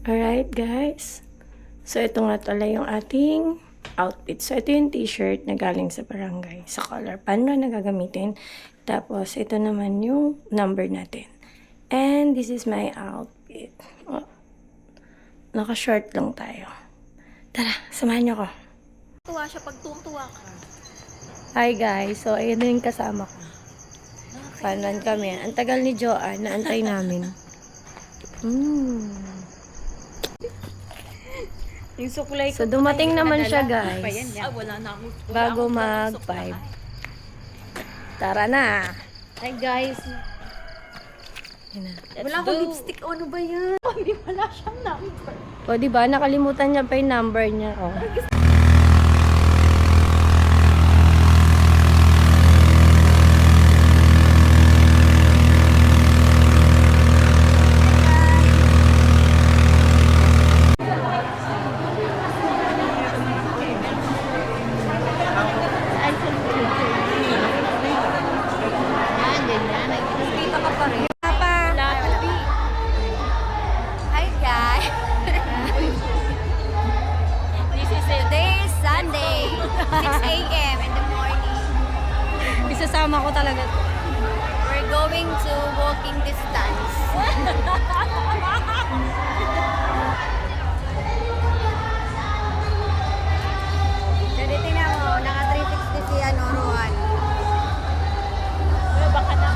Alright guys, so ito nga pala yung ating outfit. So ito yung t-shirt na galing sa barangay, sa color pan na gagamitin. Tapos ito naman yung number natin. And this is my outfit. Oh, naka-short lang tayo. Tara, samahan niyo ko. Tuwa siya pag tuwang-tuwa ka. Hi guys, so ayun na yung kasama ko. Panan kami. Ang tagal ni Joanne, naantay namin. Yung sukulay So dumating naman siya guys. Wala na ako. Bago mag-5. Tara na! Hi guys. Yun na. Wala akong lipstick. Ano ba yan? Hindi wala siyang number. O diba, nakalimutan niya pa yung number niya. Oh. Hi guys. This is today is Sunday. 6 a.m. in the morning. Isasama ko talaga. We're going to walking distance. Jadi tingnan mo, naka 360 si Ruan. Baka na.